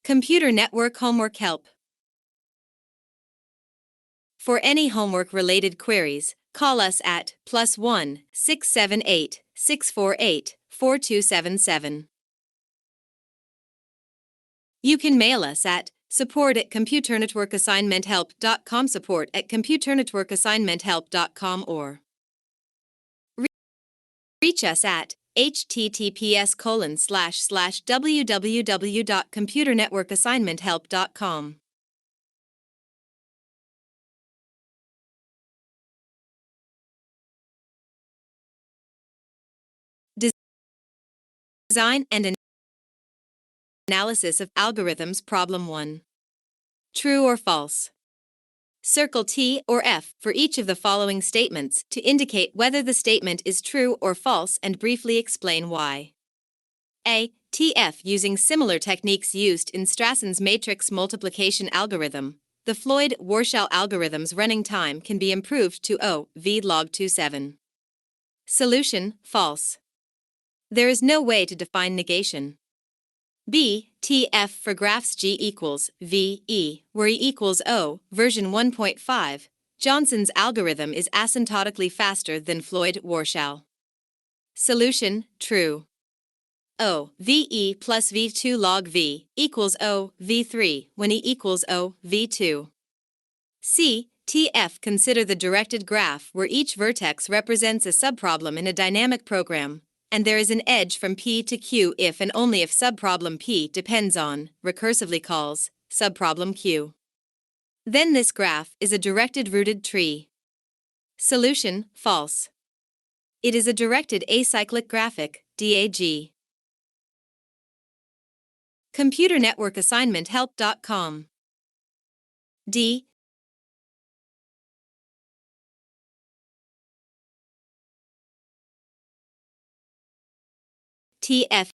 Computer Network Homework Help. For any homework-related queries, call us at +1 678 648 4277. You can mail us at support@computernetworkassignmenthelp.com, support@computernetworkassignmenthelp.com, or reach us at https://www.computernetworkassignmenthelp.com. Design and analysis of algorithms. Problem 1. True or false? Circle T or F for each of the following statements to indicate whether the statement is true or false and briefly explain why. A. TF. Using similar techniques used in Strassen's matrix multiplication algorithm, the Floyd-Warshall algorithm's running time can be improved to O(V log 27). Solution: false. There is no way to define negation. B. TF. For graphs G equals V E, where E equals O, version 1.5, Johnson's algorithm is asymptotically faster than Floyd-Warshall. Solution: true. O VE plus V2 log V equals O V3 when E equals O V2. C. TF. Consider the directed graph where each vertex represents a subproblem in a dynamic program, and there is an edge from P to Q if and only if subproblem P depends on, recursively calls, subproblem Q. Then this graph is a directed rooted tree. Solution: false. It is a directed acyclic graphic, DAG. ComputerNetworkAssignmentHelp.com. D. TF.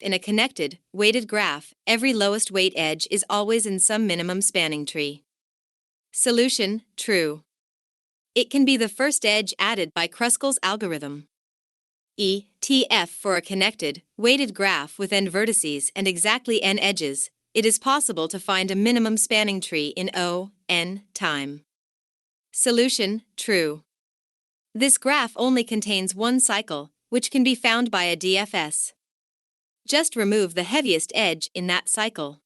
In a connected, weighted graph, every lowest weight edge is always in some minimum spanning tree. Solution: true. It can be the first edge added by Kruskal's algorithm. E. TF. For a connected, weighted graph with n vertices and exactly n edges, it is possible to find a minimum spanning tree in O(n) time. Solution: true. This graph only contains one cycle, which can be found by a DFS. Just remove the heaviest edge in that cycle.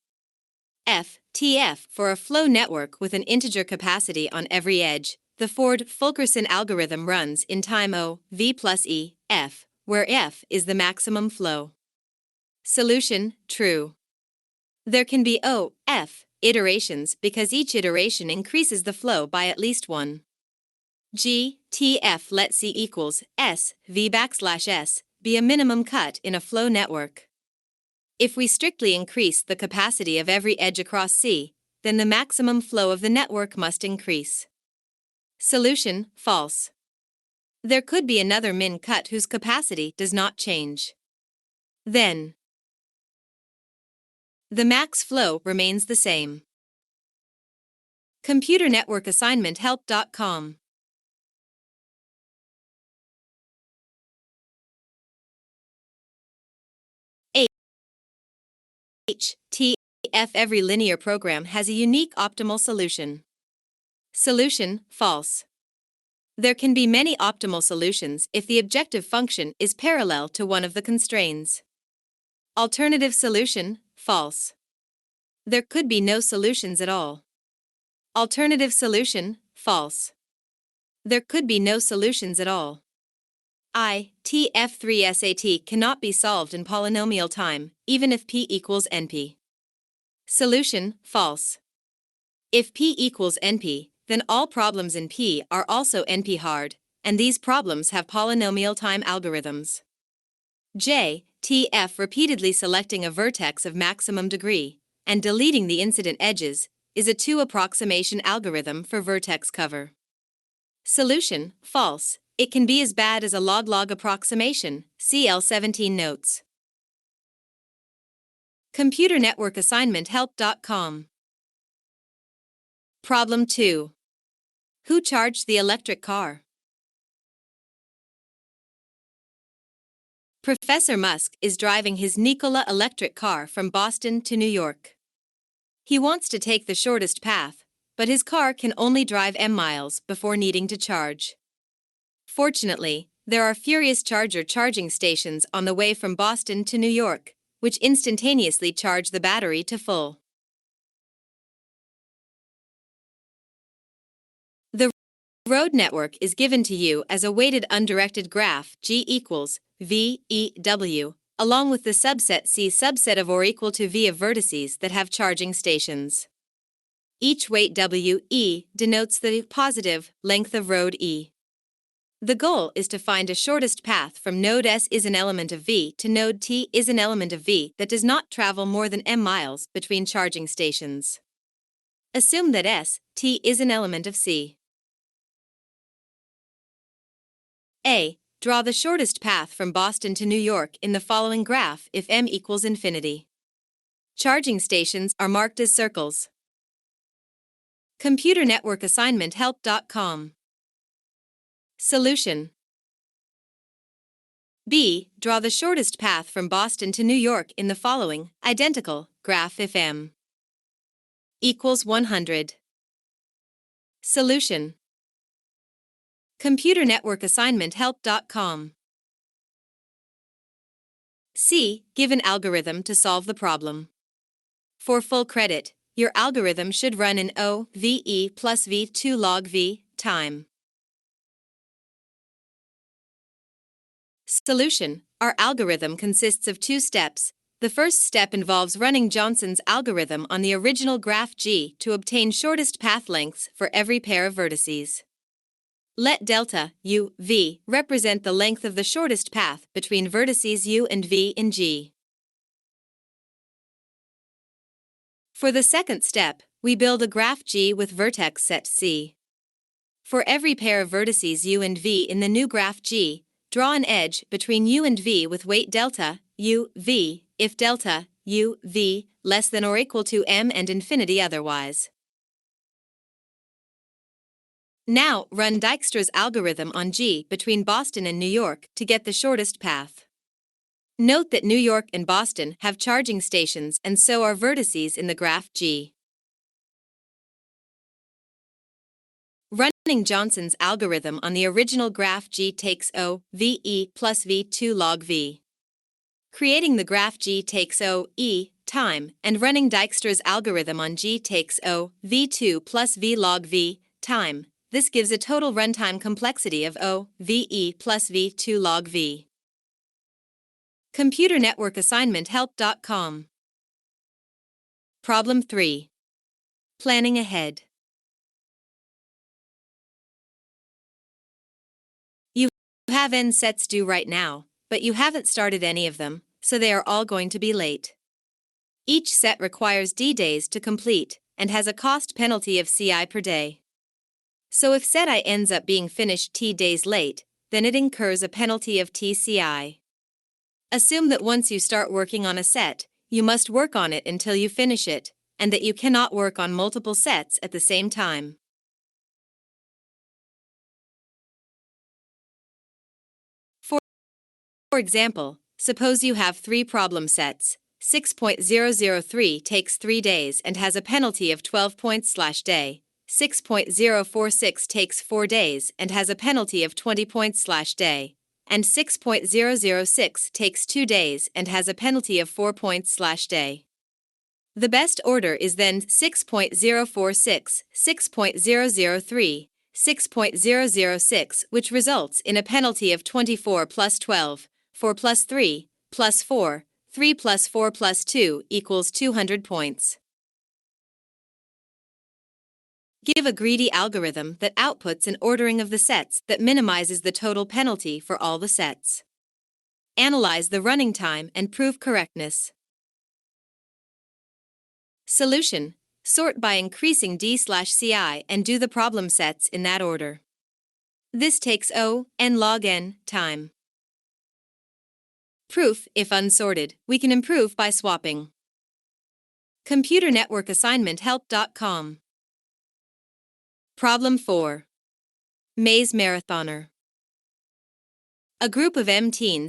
F. TF. For a flow network with an integer capacity on every edge, the Ford-Fulkerson algorithm runs in time O(V plus E, F), where F is the maximum flow. Solution: true. There can be O(F) iterations because each iteration increases the flow by at least one. G. TF. Let C equals S(V)\S be a minimum cut in a flow network. If we strictly increase the capacity of every edge across C, then the maximum flow of the network must increase. Solution: false. There could be another min cut whose capacity does not change. Then the max flow remains the same. ComputerNetworkAssignmentHelp.com. HTF. Every linear program has a unique optimal solution. Solution: false. There can be many optimal solutions if the objective function is parallel to one of the constraints. Alternative solution: false. There could be no solutions at all. Alternative solution: false. There could be no solutions at all. ITF3SAT cannot be solved in polynomial time, even if P equals NP. Solution: false. If P equals NP, then all problems in P are also NP hard, and these problems have polynomial time algorithms. J. TF. Repeatedly selecting a vertex of maximum degree and deleting the incident edges is a two-approximation algorithm for vertex cover. Solution: false. It can be as bad as a log-log approximation, CL17 notes. ComputerNetworkAssignmentHelp.com. Problem 2. Who charged the electric car? Professor Musk is driving his Nikola electric car from Boston to New York. He wants to take the shortest path, but his car can only drive m miles before needing to charge. Fortunately, there are Furious Charger charging stations on the way from Boston to New York, which instantaneously charge the battery to full. The road network is given to you as a weighted undirected graph G equals V, E, W, along with the subset C subset of or equal to V of vertices that have charging stations. Each weight W, E, denotes the positive length of road E. The goal is to find a shortest path from node S is an element of V to node T is an element of V that does not travel more than m miles between charging stations. Assume that S, T is an element of C. A. Draw the shortest path from Boston to New York in the following graph if m equals infinity. Charging stations are marked as circles. Computer Network Assignment Help.com. Solution. B. Draw the shortest path from Boston to New York in the following identical graph if m equals 100. Solution. Computer Network Assignment Help.com. C. Give an algorithm to solve the problem. For full credit, your algorithm should run in O, VE plus V2 log V time. Solution. Our algorithm consists of two steps. The first step involves running Johnson's algorithm on the original graph G to obtain shortest path lengths for every pair of vertices. Let delta, U, V represent the length of the shortest path between vertices U and V in G. For the second step, we build a graph G with vertex set C. For every pair of vertices U and V in the new graph G, draw an edge between U and V with weight delta, U, V, if delta, U, V, less than or equal to m and infinity otherwise. Now run Dijkstra's algorithm on G between Boston and New York to get the shortest path. Note that New York and Boston have charging stations and so are vertices in the graph G. Running Johnson's algorithm on the original graph G takes O, VE plus V2 log V. Creating the graph G takes O, E, time, and running Dijkstra's algorithm on G takes O, V2 plus V log V, time. This gives a total runtime complexity of O, VE plus V2 log V. Computer Network Assignment Help.com. Problem 3. Planning ahead. You have n sets due right now, but you haven't started any of them, so they are all going to be late. Each set requires D days to complete and has a cost penalty of CI per day. So if set I ends up being finished T days late, then it incurs a penalty of TCI. Assume that once you start working on a set, you must work on it until you finish it, and that you cannot work on multiple sets at the same time. For example, suppose you have 3 problem sets. 6.003 takes 3 days and has a penalty of 12 points/day. 6.046 takes 4 days and has a penalty of 20 points/day. And 6.006 takes 2 days and has a penalty of 4 points/day. The best order is then 6.046, 6.003, 6.006, which results in a penalty of 24 plus 12, 4 plus 3, plus 4, 3 plus 4 plus 2 equals 200 points. Give a greedy algorithm that outputs an ordering of the sets that minimizes the total penalty for all the sets. Analyze the running time and prove correctness. Solution. Sort by increasing D/CI and do the problem sets in that order. This takes O, n log n, time. Proof. If unsorted, we can improve by swapping. Computer Network Assignment Help.com. Problem 4. Maze Marathoner. A group of M teens